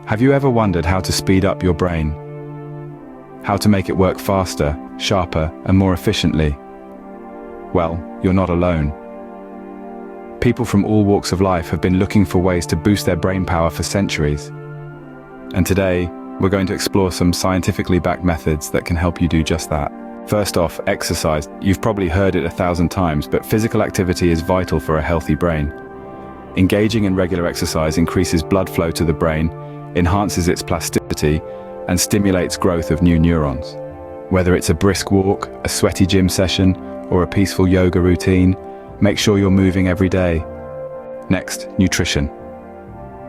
Have you ever wondered how to speed up your brain? How to make it work faster, sharper, and more efficiently? Well, you're not alone. People from all walks of life have been looking for ways to boost their brain power for centuries. And today, we're going to explore some scientifically backed methods that can help you do just that. First off, exercise. You've probably heard it 1,000 times, but physical activity is vital for a healthy brain. Engaging in regular exercise increases blood flow to the brain, enhances its plasticity, and stimulates growth of new neurons. Whether it's a brisk walk, a sweaty gym session, or a peaceful yoga routine, make sure you're moving every day. Next, nutrition.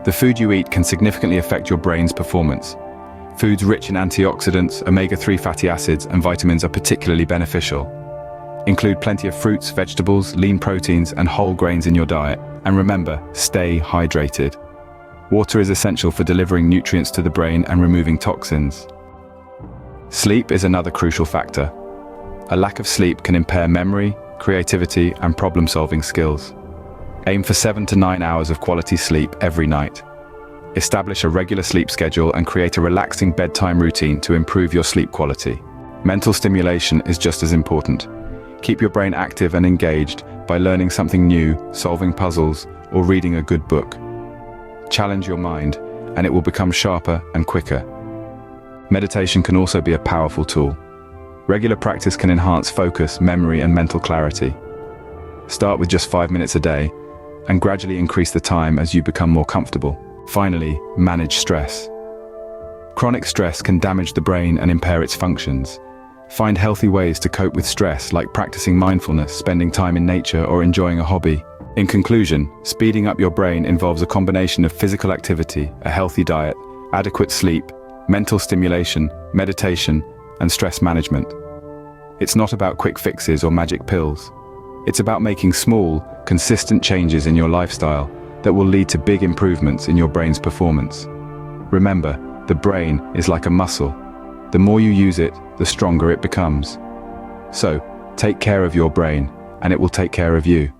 The food you eat can significantly affect your brain's performance. Foods rich in antioxidants, omega-3 fatty acids, and vitamins are particularly beneficial. Include plenty of fruits, vegetables, lean proteins, and whole grains in your diet. And remember, stay hydrated. Water is essential for delivering nutrients to the brain and removing toxins. Sleep is another crucial factor. A lack of sleep can impair memory, creativity, and problem-solving skills. Aim for 7 to 9 hours of quality sleep every night. Establish a regular sleep schedule and create a relaxing bedtime routine to improve your sleep quality. Mental stimulation is just as important. Keep your brain active and engaged by learning something new, solving puzzles, or reading a good book. Challenge your mind, and it will become sharper and quicker. Meditation can also be a powerful tool. Regular practice can enhance focus, memory, and mental clarity. Start with just 5 minutes a day, and gradually increase the time as you become more comfortable. Finally, manage stress. Chronic stress can damage the brain and impair its functions. Find healthy ways to cope with stress, like practicing mindfulness, spending time in nature, or enjoying a hobby. In conclusion, speeding up your brain involves a combination of physical activity, a healthy diet, adequate sleep, mental stimulation, meditation, and stress management. It's not about quick fixes or magic pills. It's about making small, consistent changes in your lifestyle that will lead to big improvements in your brain's performance. Remember, the brain is like a muscle. The more you use it, the stronger it becomes. So, take care of your brain, and it will take care of you.